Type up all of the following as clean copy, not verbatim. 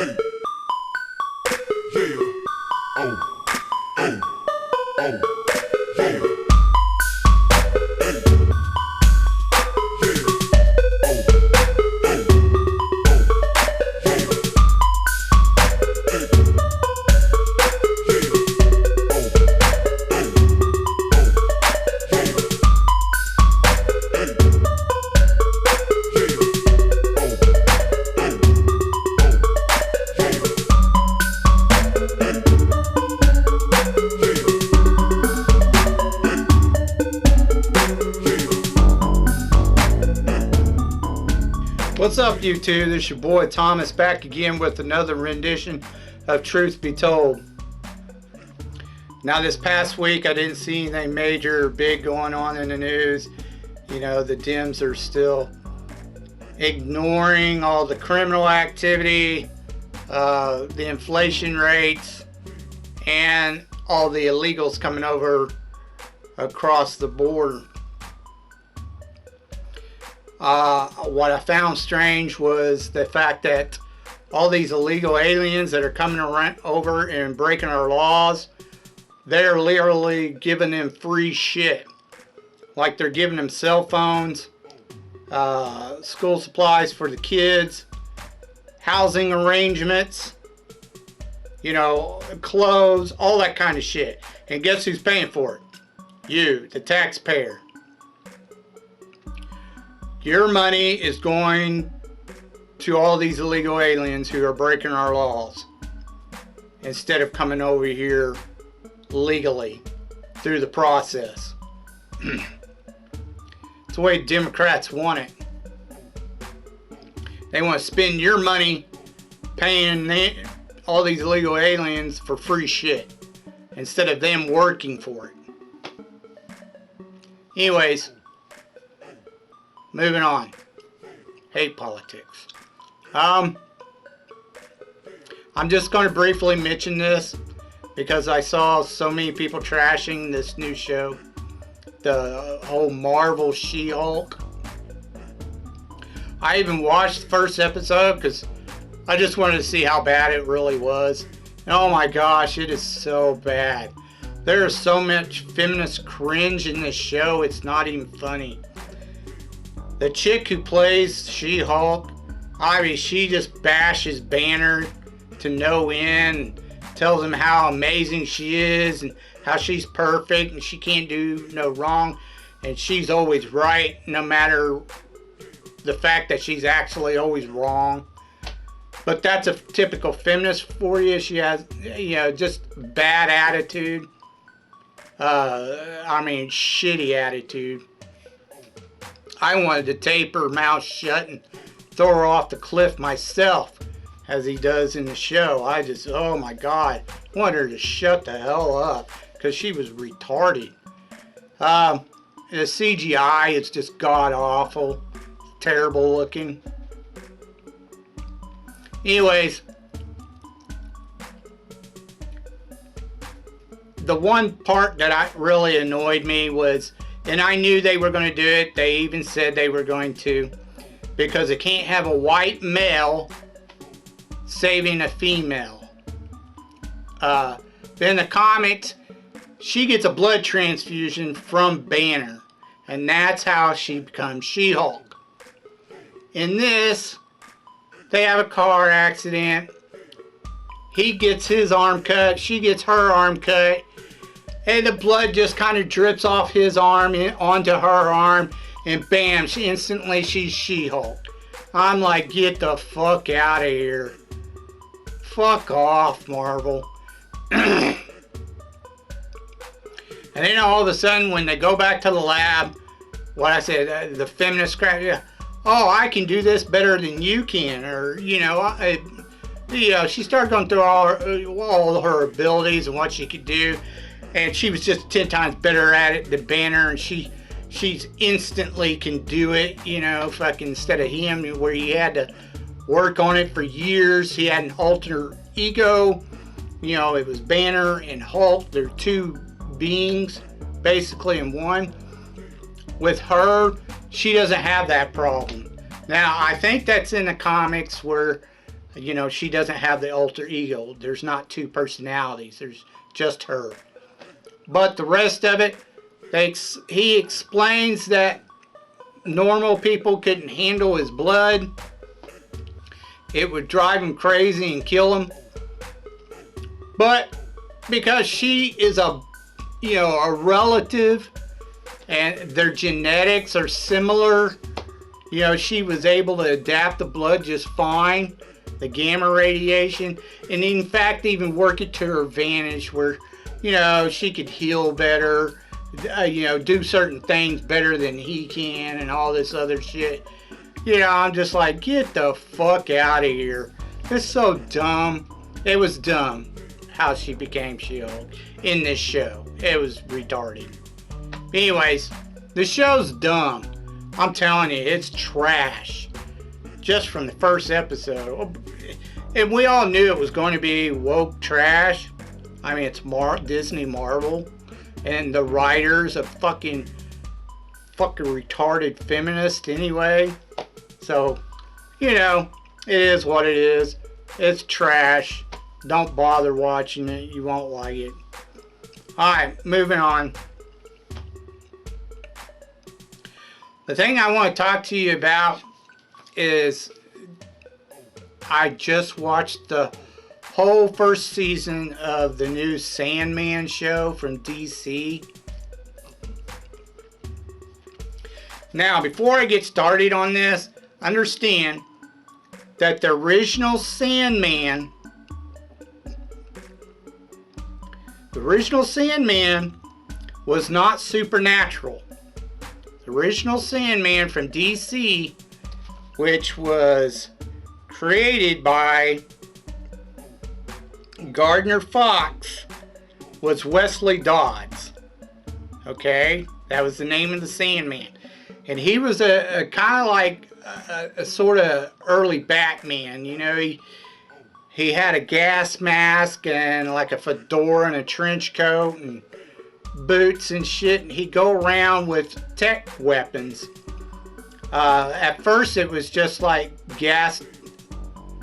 Hey. Yeah. Oh. Oh. Oh. Yeah. What's up, YouTube? This is your boy Thomas back again with another rendition of Truth Be Told. Now, this past week I didn't see anything major or big going on in the news. You know, the Dems are still ignoring all the criminal activity, the inflation rates, and all the illegals coming over across the border. What I found strange was the fact that all these illegal aliens that are coming over and breaking our laws, they're literally giving them free shit. Like they're giving them cell phones, school supplies for the kids, housing arrangements, you know, clothes, all that kind of shit. And guess who's paying for it? You, the taxpayer. Your money is going to all these illegal aliens who are breaking our laws instead of coming over here legally through the process. It's the way Democrats want it. They want to spend your money paying all these illegal aliens for free shit instead of them working for it. Anyways, moving on. Hate politics. I'm just going to briefly mention this because I saw so many people trashing this new show, the whole Marvel She-Hulk. I even watched the first episode because I just wanted to see how bad it really was. And oh my gosh, it is so bad. There is so much feminist cringe in this show, it's not even funny. The chick who plays She-Hulk, I mean, she just bashes Banner to no end, tells him how amazing she is and how she's perfect and she can't do no wrong and she's always right, no matter the fact that she's actually always wrong. But that's a typical feminist for you. She has, you know, just bad attitude. I mean, shitty attitude. I wanted to tape her mouth shut and throw her off the cliff myself, as he does in the show. I just, oh my God, I wanted her to shut the hell up because she was retarded. The CGI is just god awful, terrible looking. Anyways, the one part that really annoyed me was, and I knew they were going to do it, they even said they were going to, because they can't have a white male saving a female. Then the comics, she gets a blood transfusion from Banner, and that's how she becomes She-Hulk. In this, they have a car accident. He gets his arm cut, she gets her arm cut, and the blood just kind of drips off his arm onto her arm, and bam, instantly she's She-Hulk. I'm like, get the fuck out of here. Fuck off, Marvel. And then all of a sudden, when they go back to the lab, what I said, the feminist crap, yeah, oh, I can do this better than you can, or, you know, she started going through all her abilities and what she could do. And she was just 10 times better at it than Banner, and she's instantly can do it, you know, fucking instead of him, where he had to work on it for years. He had an alter ego, you know, it was Banner and Hulk. They're two beings, basically, in one. With her, she doesn't have that problem. Now, I think that's in the comics where You know, she doesn't have the alter ego. There's not two personalities. There's just her. But the rest of it, he explains that normal people couldn't handle his blood. It would drive him crazy and kill him. But because she is a relative and their genetics are similar, she was able to adapt the blood just fine, the gamma radiation, and in fact even work it to her advantage where, she could heal better, do certain things better than he can and all this other shit. I'm just like, get the fuck out of here. It's so dumb. It was dumb how she became She-Hulk in this show. It was retarded. Anyways, the show's dumb. I'm telling you, it's trash. Just from the first episode. And we all knew it was going to be woke trash. I mean, it's Disney Marvel. And the writers are fucking retarded feminists anyway. So, it is what it is. It's trash. Don't bother watching it. You won't like it. Alright, moving on. The thing I want to talk to you about is I just watched the whole first season of the new Sandman show from DC. Now, before I get started on this, understand that the original Sandman was not supernatural. The original Sandman from DC, which was created by Gardner Fox, was Wesley Dodds. Okay? That was the name of the Sandman. And he was a kind of like a sort of early Batman. He had a gas mask and like a fedora and a trench coat and boots and shit. And he'd go around with tech weapons. At first it was just like gas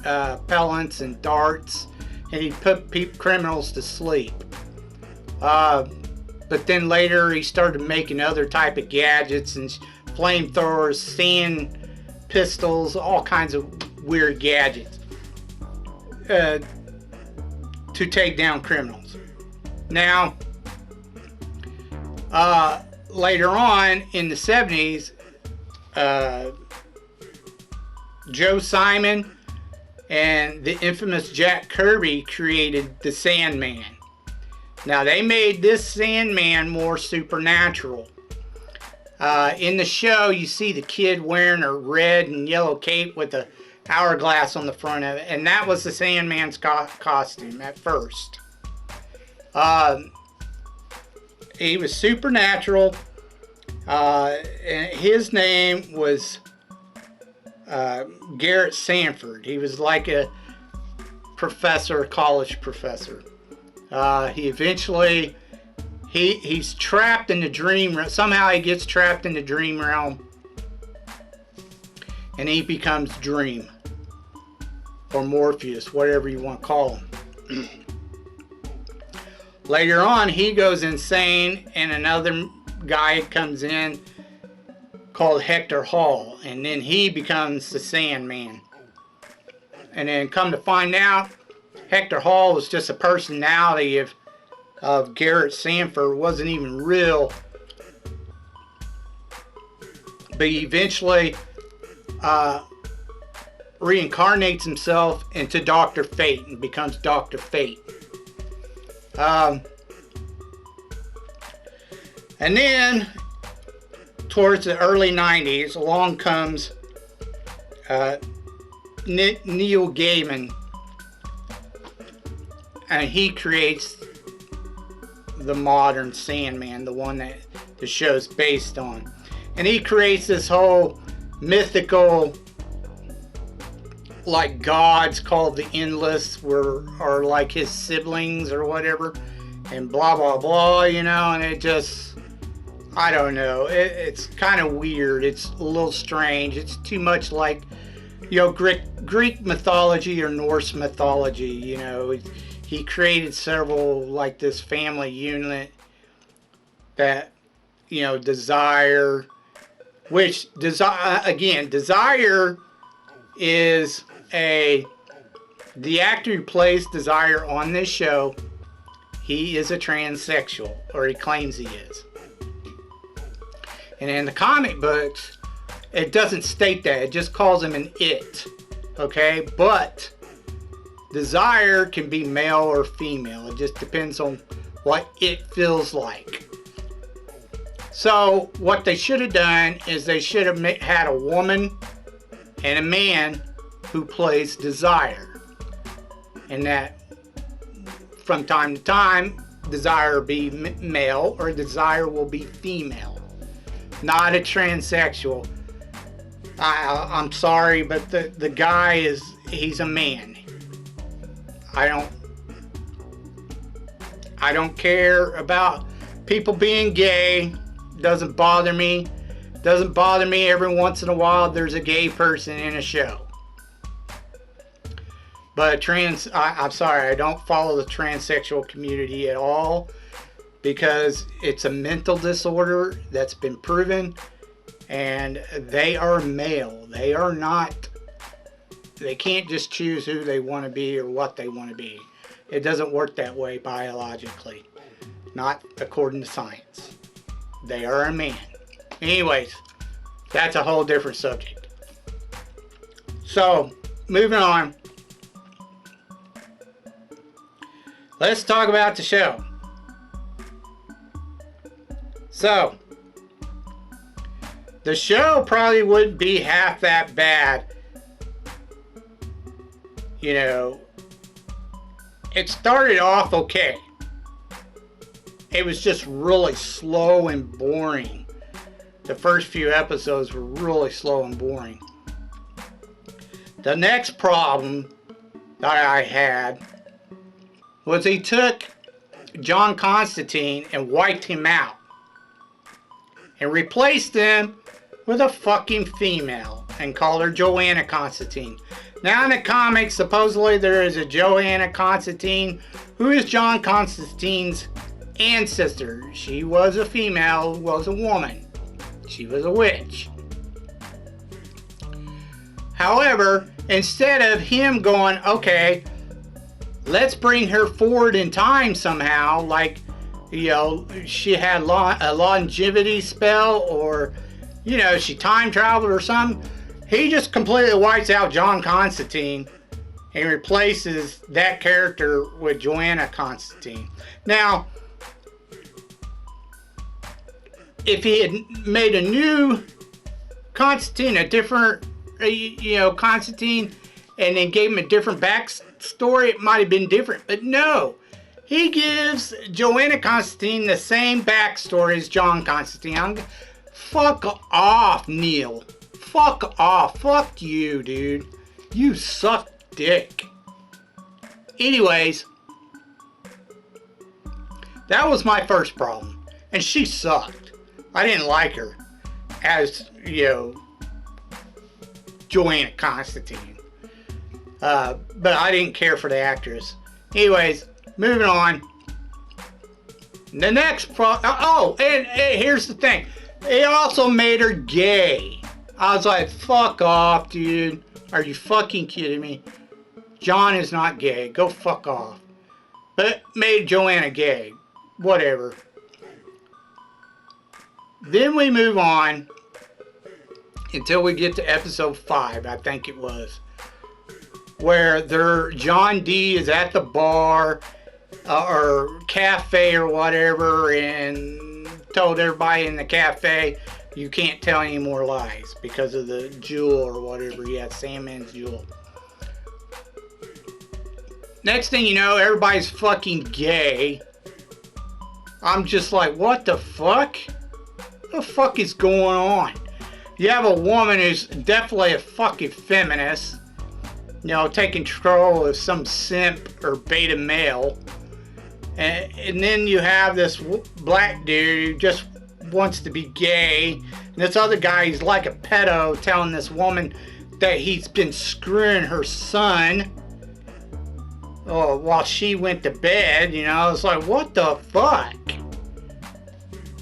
pellets and darts. And he'd put criminals to sleep. But then later he started making other type of gadgets and flamethrowers, sand pistols, all kinds of weird gadgets to take down criminals. Now, later on in the 70s, Joe Simon and the infamous Jack Kirby created the Sandman. Now, they made this Sandman more supernatural. In the show, you see the kid wearing a red and yellow cape with a hourglass on the front of it, and that was the Sandman's costume at first. He was supernatural, and his name was Garrett Sanford. He was like a professor, a college professor. He eventually, he's trapped in the dream realm. Somehow he gets trapped in the dream realm, and he becomes Dream, or Morpheus, whatever you want to call him. Later on, he goes insane, and another guy comes in called Hector Hall, and then he becomes the Sandman. And then come to find out, Hector Hall was just a personality of Garrett Sanford. Wasn't even real. But he eventually reincarnates himself into Dr. Fate and becomes Dr. Fate. And then, towards the early 90s, along comes Neil Gaiman, and he creates the modern Sandman, the one that the show's based on. And he creates this whole mythical, like gods called the Endless, are like his siblings or whatever, and blah blah blah, and it just, I don't know, it's kind of weird. It's a little strange. It's too much like, Greek Greek mythology or Norse mythology. You know, he created several, like this family unit that, you know, Desire, which Desire is the actor who plays Desire on this show. He is a transsexual, or he claims he is. And in the comic books, it doesn't state that. It just calls him an it. Okay? But Desire can be male or female. It just depends on what it feels like. So, what they should have done is they should have had a woman and a man who plays Desire. And that from time to time, Desire will be male or Desire will be female. Not a transsexual. I'm sorry, but the guy he's a man. I don't care about people being gay. Doesn't bother me. Doesn't bother me every once in a while there's a gay person in a show. But I'm sorry, I don't follow the transsexual community at all, because it's a mental disorder that's been proven, and they are male. They can't just choose who they want to be or what they want to be. It doesn't work that way biologically. Not according to science. They are a man. Anyways, that's a whole different subject. So, moving on. Let's talk about the show. So, the show probably wouldn't be half that bad. You know, it started off okay. It was just really slow and boring. The first few episodes were really slow and boring. The next problem that I had was he took John Constantine and wiped him out and replaced him with a fucking female and called her Joanna Constantine. Now in the comics, supposedly there is a Joanna Constantine who is John Constantine's ancestor. She was a female, was a woman. She was a witch. However, instead of him going, okay, let's bring her forward in time somehow, like, you know, she had a longevity spell, or, you know, she time traveled or something, he just completely wipes out John Constantine and replaces that character with Joanna Constantine. Now, if he had made a new Constantine, a different, you know, Constantine, and then gave him a different backstory, it might have been different. But no, he gives Joanna Constantine the same backstory as John Constantine. Fuck off, Neil. Fuck off. Fuck you, dude. You suck dick. Anyways, that was my first problem. And she sucked. I didn't like her as, you know, Joanna Constantine. But I didn't care for the actress. Anyways, moving on. The next and here's the thing. They also made her gay. I was like, fuck off, dude. Are you fucking kidding me? John is not gay. Go fuck off. But made Joanna gay. Whatever. Then we move on until we get to episode 5, I think it was, where John D is at the bar or cafe or whatever, and told everybody in the cafe, you can't tell any more lies because of the jewel or whatever. Yeah, Sandman's jewel. Next thing you know, everybody's fucking gay. I'm just like, what the fuck? What the fuck is going on? You have a woman who's definitely a fucking feminist, you know, taking control of some simp or beta male. And then you have this black dude who just wants to be gay. And this other guy, he's like a pedo, telling this woman that he's been screwing her son while she went to bed. You know, it's like, what the fuck?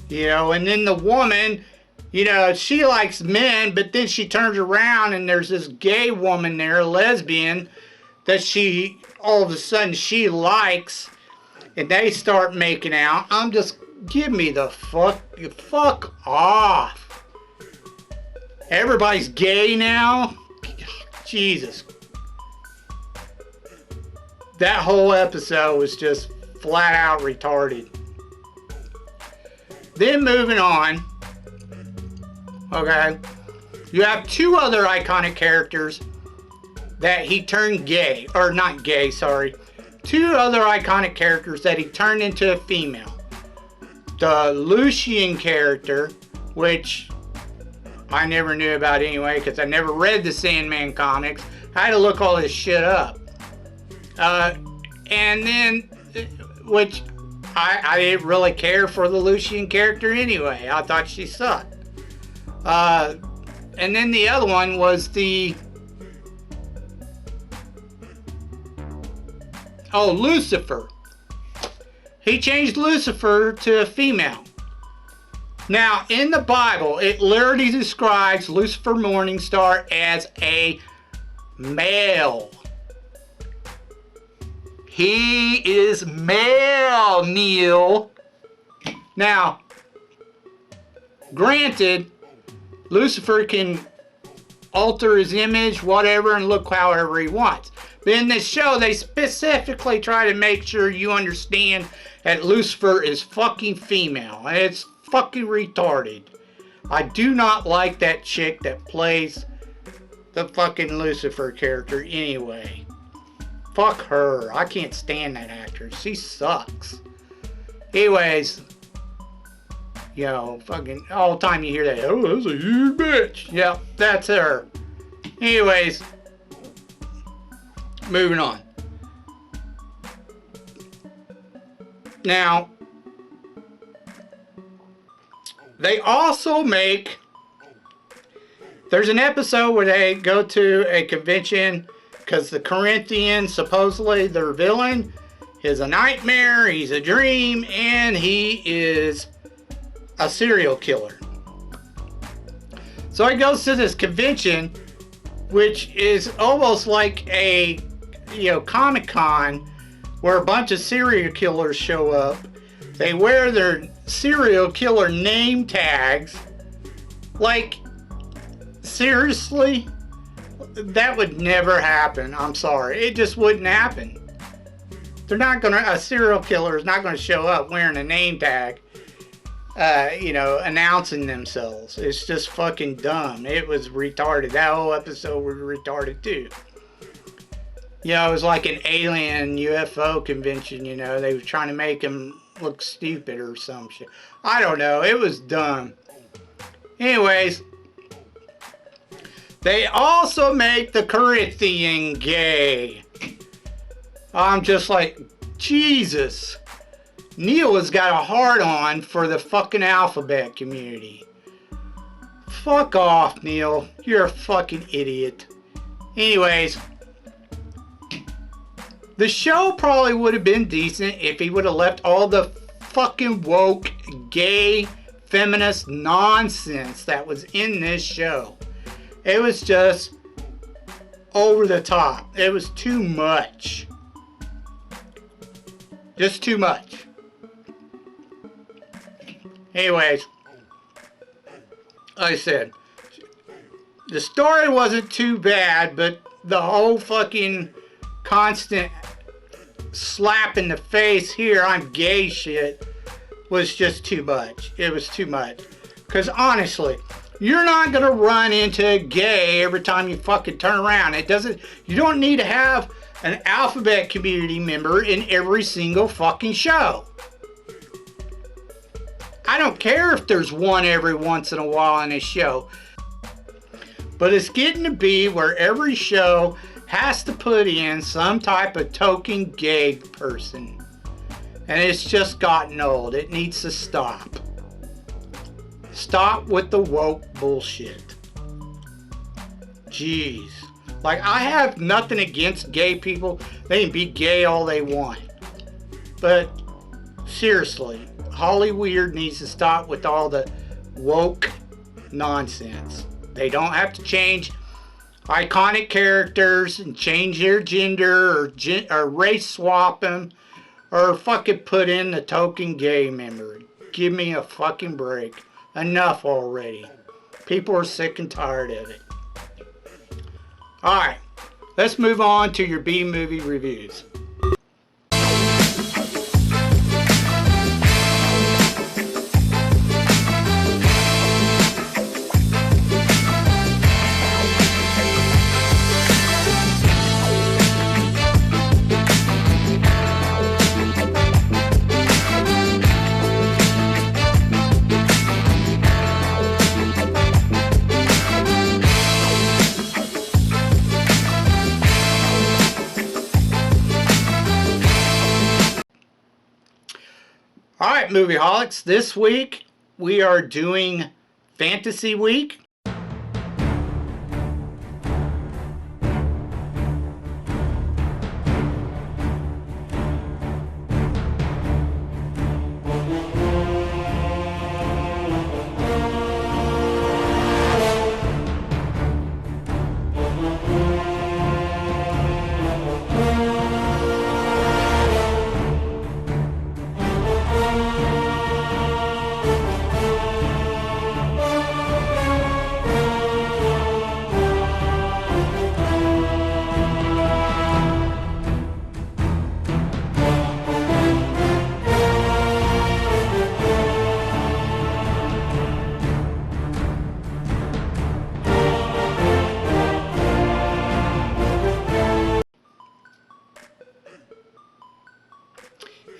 You know, and then the woman, you know, she likes men, but then she turns around and there's this gay woman there, a lesbian, that she, all of a sudden, she likes, and they start making out. I'm just, give me the fuck off. Everybody's gay now? Jesus. That whole episode was just flat out retarded. Then moving on, okay, you have two other iconic characters that he turned gay, or not gay, sorry. Two other iconic characters that he turned into a female. The Lucian character, which I never knew about anyway, because I never read the Sandman comics. I had to look all this shit up. And then, which I didn't really care for the Lucian character anyway. I thought she sucked. And then the other one was the... Oh, Lucifer. He changed Lucifer to a female. Now, in the Bible, it literally describes Lucifer Morningstar as a male. He is male, Neil. Now, granted, Lucifer can alter his image, whatever, and look however he wants. But in this show, they specifically try to make sure you understand that Lucifer is fucking female. And it's fucking retarded. I do not like that chick that plays the fucking Lucifer character anyway. Fuck her. I can't stand that actress. She sucks. Anyways, you know, fucking all the time you hear that, oh, that's a huge bitch. Yep, that's her. Anyways, moving on. Now, they also make, there's an episode where they go to a convention because the Corinthians, supposedly their villain, is a nightmare, he's a dream, and he is a serial killer. So he goes to this convention, which is almost like a, you know, Comic-Con, where a bunch of serial killers show up. They wear their serial killer name tags. Like, seriously? That would never happen. I'm sorry. It just wouldn't happen. They're not gonna, a serial killer is not gonna show up wearing a name tag, you know, announcing themselves. It's just fucking dumb. It was retarded. That whole episode was retarded too. You know, it was like an alien UFO convention, you know. They were trying to make him look stupid or some shit. I don't know. It was dumb. Anyways, they also make the Corinthian gay. I'm just like, Jesus. Neil has got a hard-on for the fucking alphabet community. Fuck off, Neil. You're a fucking idiot. Anyways, the show probably would have been decent if he would have left all the fucking woke, gay, feminist nonsense that was in this show. It was just over the top. It was too much. Just too much. Anyways, like I said, the story wasn't too bad, but the whole fucking constant slap in the face, here I'm gay shit, was just too much. It was too much. Because honestly, you're not going to run into a gay every time you fucking turn around. It doesn't, you don't need to have an alphabet community member in every single fucking show. I don't care if there's one every once in a while in a show. But it's getting to be where every show has to put in some type of token gay person. And it's just gotten old. It needs to stop. Stop with the woke bullshit. Jeez. Like, I have nothing against gay people. They can be gay all they want. But, seriously, Hollywood needs to stop with all the woke nonsense. They don't have to change iconic characters and change their gender or race swap them or fucking put in the token gay member. Give me a fucking break. Enough already. People are sick and tired of it. Alright, let's move on to your B-movie reviews. Alright, Movieholics, this week we are doing Fantasy Week.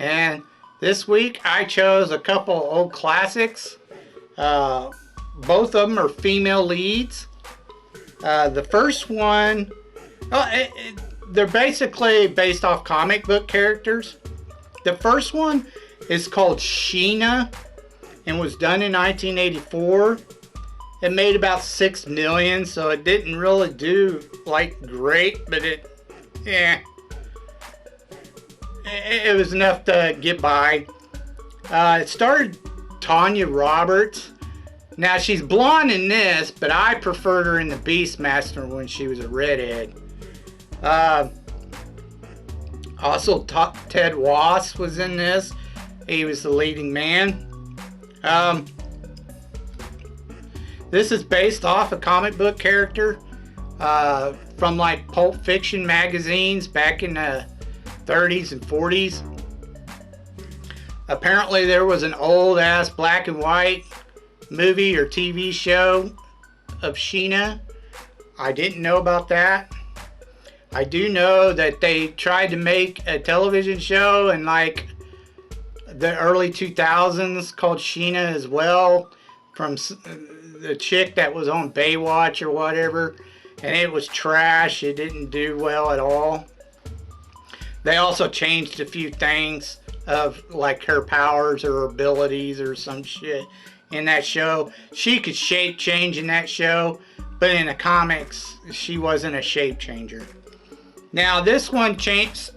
And this week I chose a couple old classics. Both of them are female leads. The first one, they're basically based off comic book characters. The first one is called Sheena and was done in 1984. It made about $6 million, so it didn't really do like great, but it was enough to get by. It starred Tanya Roberts. Now, she's blonde in this, but I preferred her in the Beastmaster when she was a redhead. Also, Ted Wass was in this. He was the leading man. This is based off a comic book character from like Pulp Fiction magazines back in the 30s and 40s. Apparently there was an old ass black and white movie or TV show of Sheena. I didn't know about that. I do know that they tried to make a television show in like the early 2000s called Sheena as well, from the chick that was on Baywatch or whatever, and it was trash. It didn't do well at all. They also changed a few things of like her powers or abilities or some shit in that show. She could shape change in that show, but in the comics she wasn't a shape changer. Now this one sticks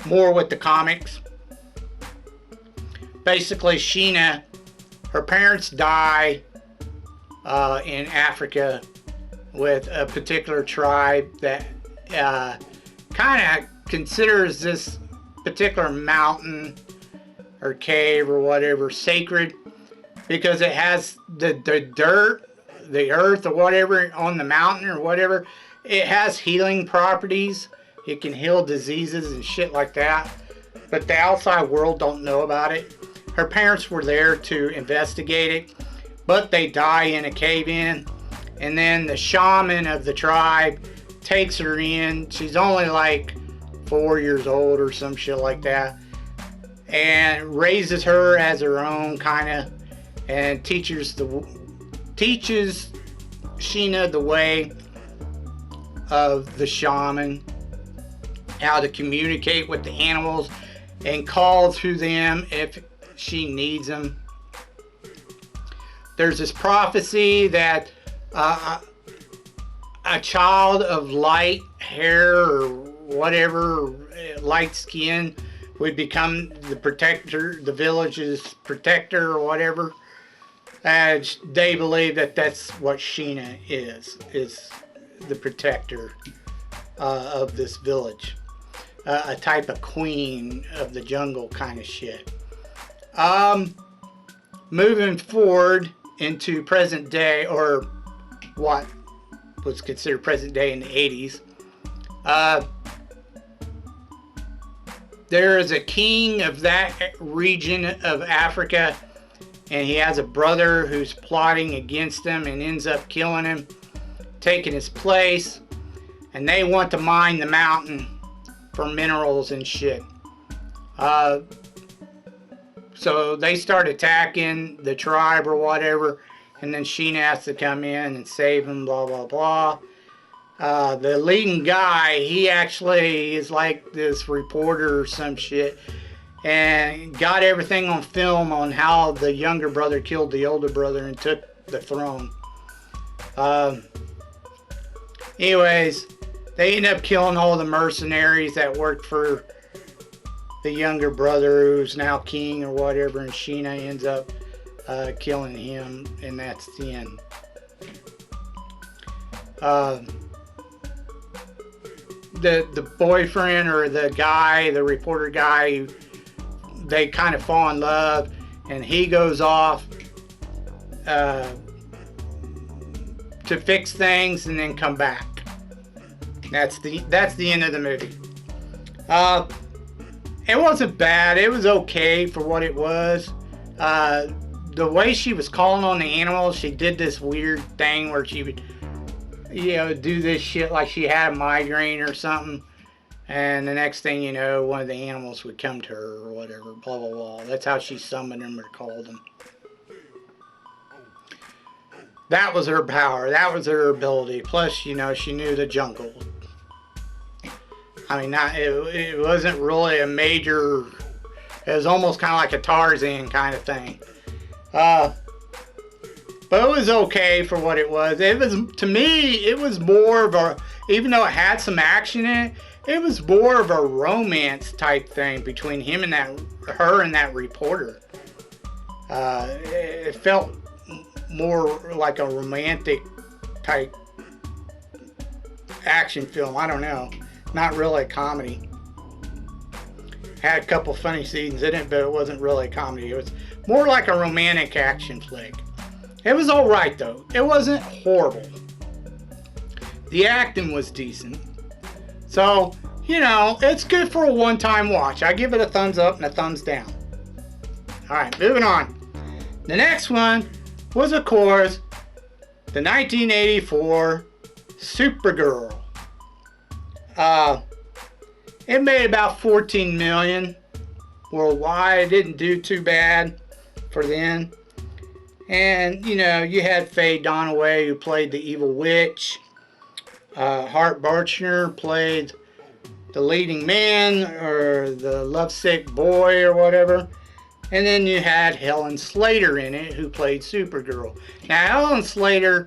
more with the comics. Basically, Sheena, her parents die in Africa with a particular tribe that kind of considers this particular mountain or cave or whatever sacred because it has the dirt, the earth or whatever on the mountain or whatever. It has healing properties. It can heal diseases and shit like that, but the outside world don't know about it. Her parents were there to investigate it, but they die in a cave-in, and then the shaman of the tribe takes her in. She's only like 4 years old or some shit like that, and raises her as her own kind of, and teaches Sheena the way of the shaman, how to communicate with the animals and call to them if she needs them. There's this prophecy that a child of light hair or whatever, light skin, would become the protector, the village's protector or whatever. And they believe that that's what Sheena is the protector of this village. A type of queen of the jungle kind of shit. Moving forward into present day, or what was considered present day in the 80s, there is a king of that region of Africa, and he has a brother who's plotting against him and ends up killing him, taking his place, and they want to mine the mountain for minerals and shit. So they start attacking the tribe or whatever, and then Sheena has to come in and save him, blah, blah, blah. The leading guy, he actually is like this reporter or some shit, and got everything on film on how the younger brother killed the older brother and took the throne. Anyways, they end up killing all the mercenaries that worked for the younger brother, who's now king or whatever, and Sheena ends up killing him, and that's the end. The boyfriend or the guy, the reporter guy, they kind of fall in love, and he goes off to fix things and then come back. That's the end of the movie. It wasn't bad. It was okay for what it was. The way she was calling on the animals, she did this weird thing where she would, do this shit like she had a migraine or something. And the next thing you know, one of the animals would come to her or whatever, blah, blah, blah. That's how she summoned them or called them. That was her power. That was her ability. Plus, she knew the jungle. I mean, it wasn't really a major... It was almost kind of like a Tarzan kind of thing. But it was okay for what it was. To me, it was more of a... Even though it had some action in it, it was more of a romance type thing between her and that reporter. It felt more like a romantic type action film. I don't know. Not really a comedy. Had a couple funny scenes in it, but it wasn't really a comedy. It was more like a romantic action flick. It was alright though. It wasn't horrible. The acting was decent. So, it's good for a one-time watch. I give it a thumbs up and a thumbs down. Alright, moving on. The next one was, of course, the 1984 Supergirl. It made about 14 million worldwide. It didn't do too bad for then. And, you had Faye Dunaway, who played the evil witch. Hart Barchner played the leading man, or the lovesick boy, or whatever. And then you had Helen Slater in it, who played Supergirl. Now, Helen Slater,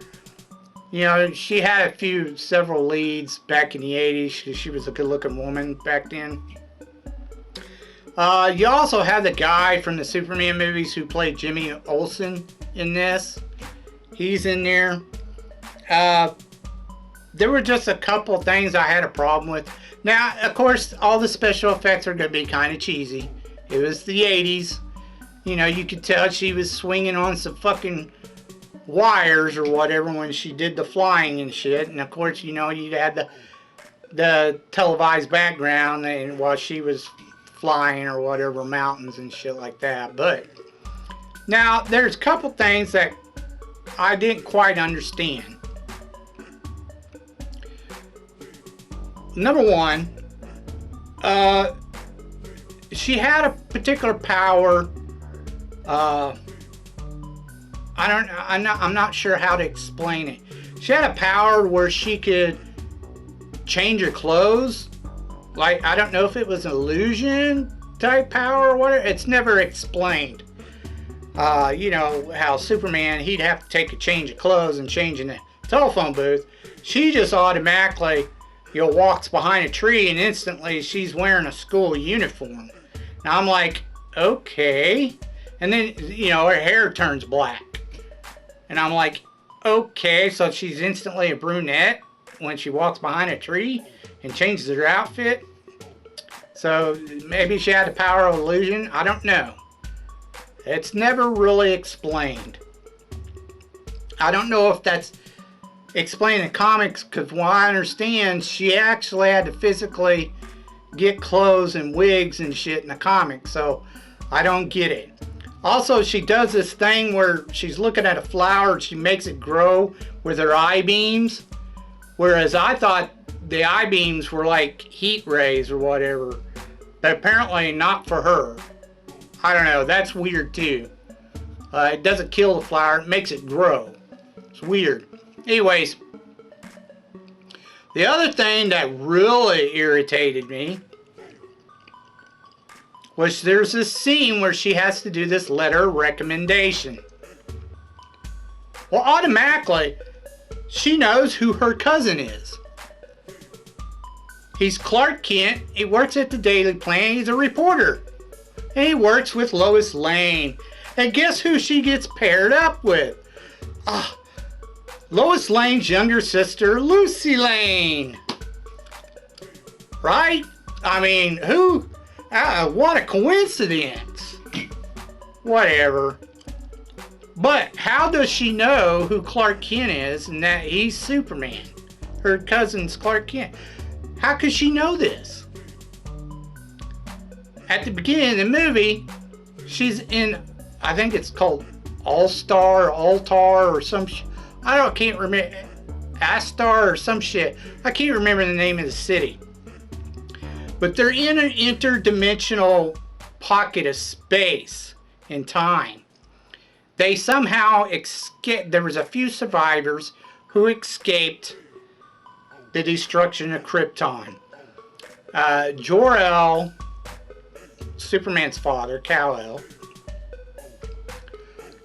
she had several leads back in the 80s. She was a good-looking woman back then. You also had the guy from the Superman movies who played Jimmy Olsen in this. He's in there. There were just a couple things I had a problem with. Now, of course, all the special effects are going to be kind of cheesy. It was the 80s. You could tell she was swinging on some fucking wires or whatever when she did the flying and shit. And of course, you had the televised background and while she was flying or whatever, mountains and shit like that. But now there's a couple things that I didn't quite understand. Number one, she had a particular power. I'm not sure how to explain it. She had a power where she could change her clothes. Like, I don't know if it was an illusion type power or whatever. It's never explained. How Superman, he'd have to take a change of clothes and change in the telephone booth, she just automatically, walks behind a tree and instantly she's wearing a school uniform. Now I'm like, okay. And then, her hair turns black. And I'm like, okay, so she's instantly a brunette when she walks behind a tree and changes her outfit. So maybe she had the power of illusion. I don't know. It's never really explained. I don't know if that's explained in comics, because from what I understand, she actually had to physically get clothes and wigs and shit in the comics. So I don't get it. Also, she does this thing where she's looking at a flower and she makes it grow with her eye beams. Whereas I thought the eye beams were like heat rays or whatever. But apparently not for her. I don't know. That's weird too. It doesn't kill the flower. It makes it grow. It's weird. Anyways. The other thing that really irritated me was there's this scene where she has to do this letter of recommendation. Well, automatically, she knows who her cousin is. He's Clark Kent. He works at the Daily Planet. He's a reporter. And he works with Lois Lane. And guess who she gets paired up with? Lois Lane's younger sister, Lucy Lane. Right? I mean, who? What a coincidence. Whatever. But how does she know who Clark Kent is and that he's Superman? Her cousin's Clark Kent. How could she know this? At the beginning of the movie, she's in, I think it's called Altar or some can't remember. Astar or some shit. I can't remember the name of the city. But they're in an interdimensional pocket of space and time. They somehow escaped. There was a few survivors who escaped the destruction of Krypton. Jor-El, Superman's father, Kal-El,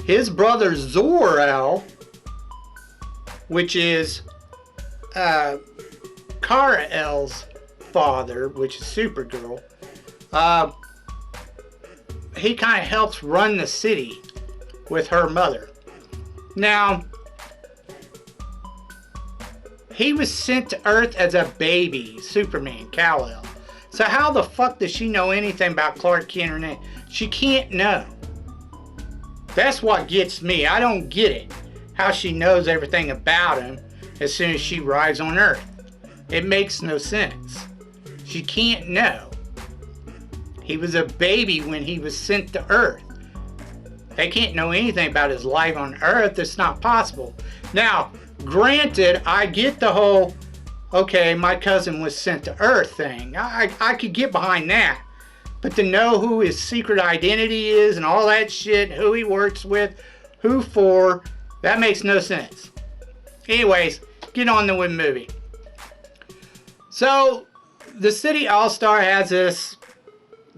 his brother Zor-El, which is Kal-El's father, which is Supergirl, he kind of helps run the city with her mother. Now, he was sent to Earth as a baby, Superman, Kal-El. So how the fuck does she know anything about Clark Kent or anything? She can't know. That's what gets me. I don't get it. How she knows everything about him as soon as she arrives on Earth. It makes no sense. She can't know. He was a baby when he was sent to Earth. They can't know anything about his life on Earth. It's not possible. Now, granted, I get the whole, okay, my cousin was sent to Earth thing. I could get behind that. But to know who his secret identity is and all that shit, who he works with, who for, that makes no sense. Anyways, get on the movie. So, the City All-Star has this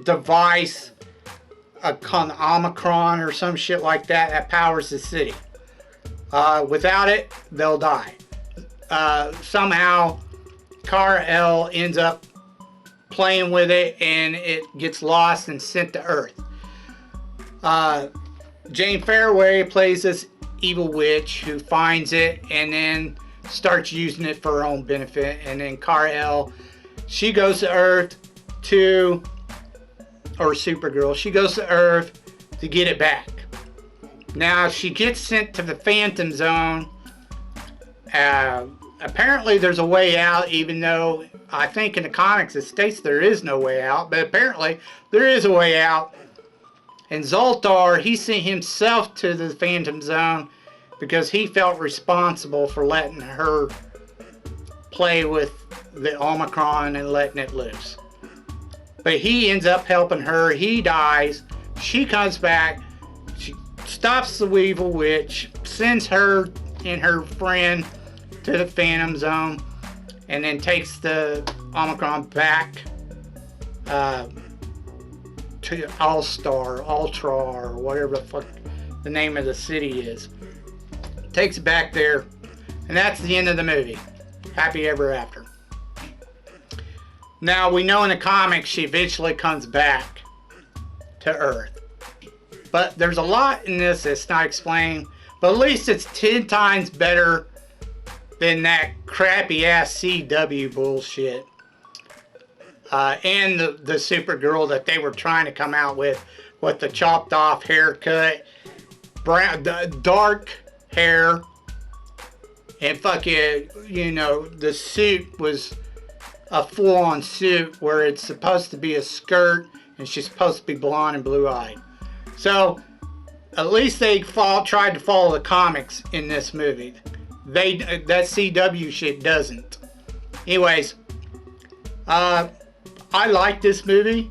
device, called Omicron or some shit like that, that powers the city. Without it, they'll die. Somehow, Kal-El ends up playing with it and it gets lost and sent to Earth. Jane Fairway plays this evil witch who finds it and then starts using it for her own benefit. And then Kal-El, she goes to Earth or Supergirl, she goes to Earth to get it back. Now she gets sent to the Phantom Zone. Apparently there's a way out, even though I think in the comics it states there is no way out, but apparently there is a way out. And Zoltar, he sent himself to the Phantom Zone because he felt responsible for letting her play with the Omicron and letting it loose. But he ends up helping her. He dies. She comes back. She stops the evil witch, sends her and her friend to the Phantom Zone, and then takes the Omicron back to Ultra, or whatever the fuck the name of the city is. Takes it back there. And that's the end of the movie. Happy ever after. Now, we know in the comics she eventually comes back to Earth. But there's a lot in this that's not explained. But at least it's 10 times better than that crappy ass CW bullshit. And the Supergirl that they were trying to come out with the chopped off haircut, brown, dark hair, and fucking, you know, the suit was a full-on suit where it's supposed to be a skirt and she's supposed to be blonde and blue-eyed. So at least they tried to follow the comics in this movie. That CW shit doesn't. Anyways, I like this movie.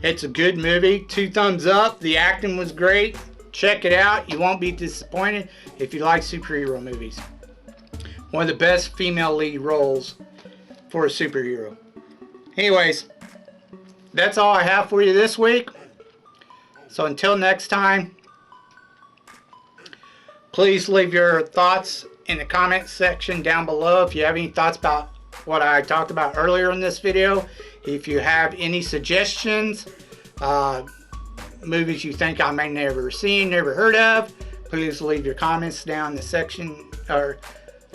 It's a good movie. 2 thumbs up. The acting was great. Check it out. You won't be disappointed if you like superhero movies. One of the best female lead roles for a superhero. Anyways, that's all I have for you this week. So until next time, please leave your thoughts in the comment section down below. If you have any thoughts about what I talked about earlier in this video, if you have any suggestions, movies you think I may never seen, never heard of, please leave your comments down in the section, or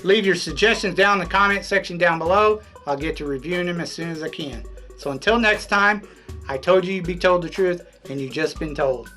leave your suggestions down in the comment section down below. I'll get to reviewing them as soon as I can. So until next time, I told you you'd be told the truth, and you've just been told.